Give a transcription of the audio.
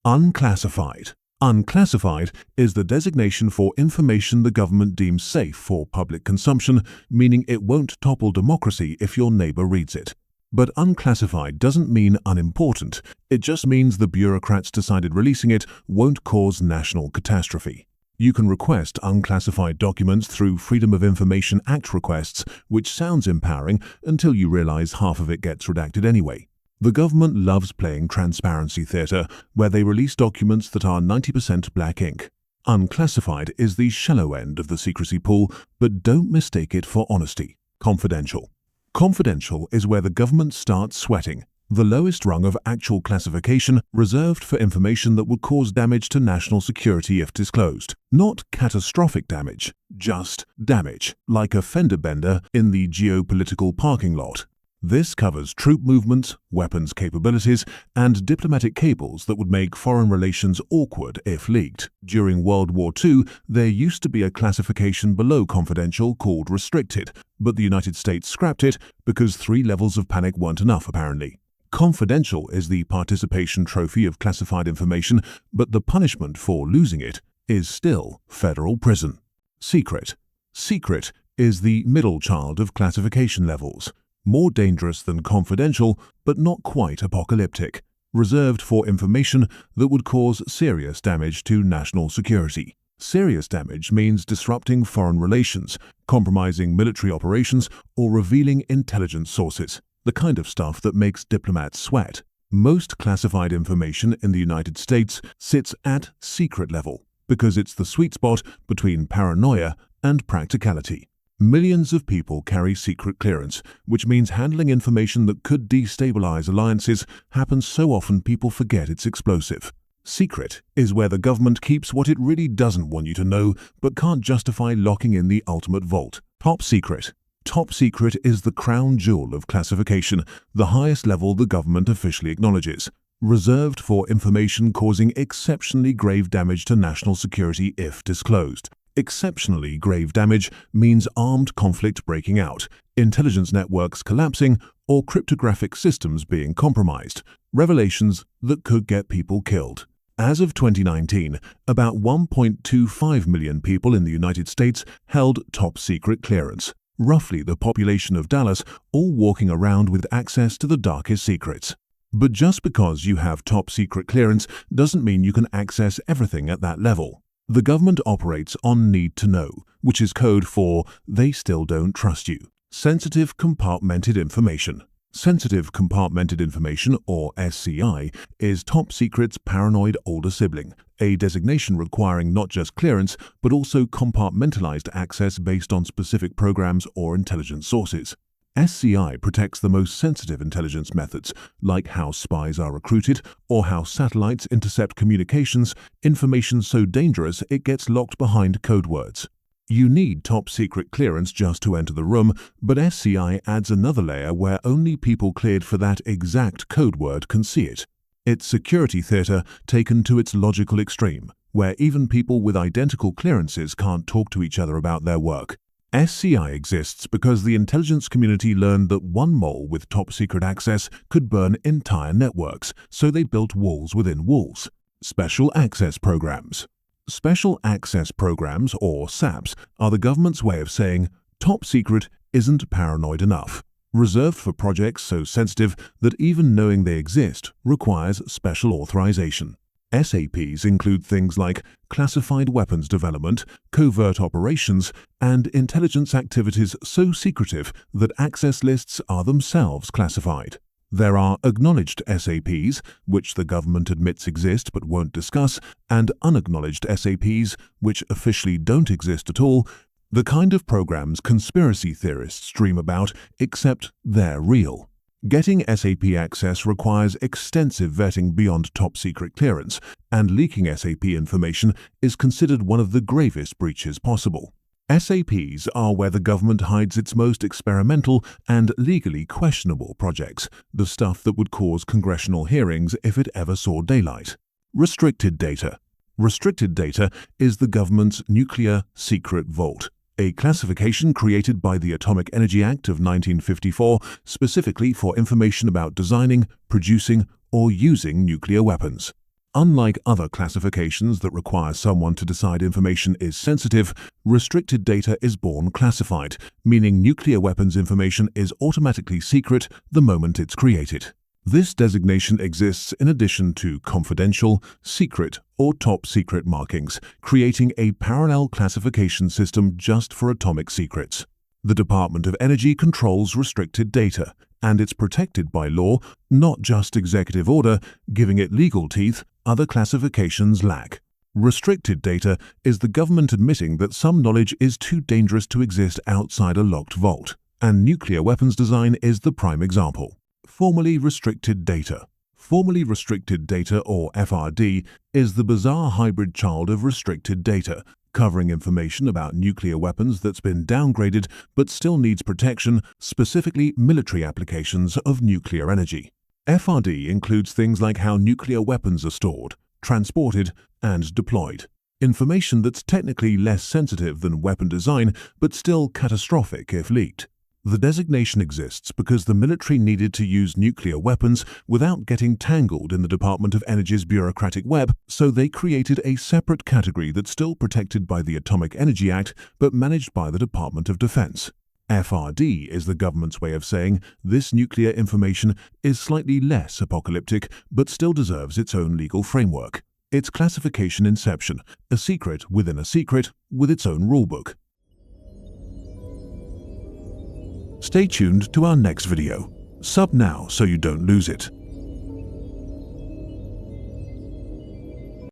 Unclassified. Unclassified is the designation for information the government deems safe for public consumption, meaning it won't topple democracy if your neighbor reads it. But unclassified doesn't mean unimportant, it just means the bureaucrats decided releasing it won't cause national catastrophe. You can request unclassified documents through Freedom of Information Act requests, which sounds empowering until you realize half of it gets redacted anyway. The government loves playing transparency theater, where they release documents that are 90% black ink. Unclassified is the shallow end of the secrecy pool, but don't mistake it for honesty. Confidential. Confidential is where the government starts sweating, the lowest rung of actual classification reserved for information that would cause damage to national security if disclosed. Not catastrophic damage, just damage, like a fender bender in the geopolitical parking lot. This covers troop movements, weapons capabilities, and diplomatic cables that would make foreign relations awkward if leaked. During World War II, there used to be a classification below confidential called restricted, but the United States scrapped it because 3 levels of panic weren't enough, apparently. Confidential is the participation trophy of classified information, but the punishment for losing it is still federal prison. Secret. Secret is the middle child of classification levels. More dangerous than confidential, but not quite apocalyptic, reserved for information that would cause serious damage to national security. Serious damage means disrupting foreign relations, compromising military operations, or revealing intelligence sources, the kind of stuff that makes diplomats sweat. Most classified information in the United States sits at secret level because it's the sweet spot between paranoia and practicality. Millions of people carry secret clearance, which means handling information that could destabilize alliances happens so often people forget it's explosive. Secret is where the government keeps what it really doesn't want you to know but can't justify locking in the ultimate vault. Top secret. Top secret is the crown jewel of classification, the highest level the government officially acknowledges. Reserved for information causing exceptionally grave damage to national security if disclosed. Exceptionally grave damage means armed conflict breaking out, intelligence networks collapsing, or cryptographic systems being compromised, revelations that could get people killed. As of 2019, about 1.25 million people in the United States held top-secret clearance, roughly the population of Dallas, all walking around with access to the darkest secrets. But just because you have top-secret clearance doesn't mean you can access everything at that level. The government operates on need to know, which is code for they still don't trust you. Sensitive compartmented information. Sensitive compartmented information, or SCI, is top secret's paranoid older sibling, a designation requiring not just clearance but also compartmentalized access based on specific programs or intelligence sources. SCI protects the most sensitive intelligence methods, like how spies are recruited or how satellites intercept communications, information so dangerous it gets locked behind code words. You need top-secret clearance just to enter the room, but SCI adds another layer where only people cleared for that exact code word can see it. It's security theater taken to its logical extreme, where even people with identical clearances can't talk to each other about their work. SCI exists because the intelligence community learned that one mole with top-secret access could burn entire networks, so they built walls within walls. Special Access Programs. Special Access Programs, or SAPs, are the government's way of saying top secret isn't paranoid enough, reserved for projects so sensitive that even knowing they exist requires special authorization. SAPs include things like classified weapons development, covert operations, and intelligence activities so secretive that access lists are themselves classified. There are acknowledged SAPs, which the government admits exist but won't discuss, and unacknowledged SAPs, which officially don't exist at all, the kind of programs conspiracy theorists dream about, except they're real. Getting SAP access requires extensive vetting beyond top-secret clearance, and leaking SAP information is considered one of the gravest breaches possible. SAPs are where the government hides its most experimental and legally questionable projects, the stuff that would cause congressional hearings if it ever saw daylight. Restricted data. Restricted data is the government's nuclear secret vault, a classification created by the Atomic Energy Act of 1954 specifically for information about designing, producing, or using nuclear weapons. Unlike other classifications that require someone to decide information is sensitive, restricted data is born classified, meaning nuclear weapons information is automatically secret the moment it's created. This designation exists in addition to confidential, secret, or top secret markings, creating a parallel classification system just for atomic secrets. The Department of Energy controls restricted data, and it's protected by law, not just executive order, giving it legal teeth other classifications lack. Restricted data is the government admitting that some knowledge is too dangerous to exist outside a locked vault, and nuclear weapons design is the prime example. Formally restricted data. Formally restricted data, or FRD, is the bizarre hybrid child of restricted data, covering information about nuclear weapons that's been downgraded but still needs protection, specifically military applications of nuclear energy. FRD includes things like how nuclear weapons are stored, transported, and deployed. Information that's technically less sensitive than weapon design, but still catastrophic if leaked. The designation exists because the military needed to use nuclear weapons without getting tangled in the Department of Energy's bureaucratic web, so they created a separate category that's still protected by the Atomic Energy Act but managed by the Department of Defense. FRD is the government's way of saying this nuclear information is slightly less apocalyptic but still deserves its own legal framework. It's classification inception, a secret within a secret with its own rulebook. Stay tuned to our next video. Sub now so you don't lose it.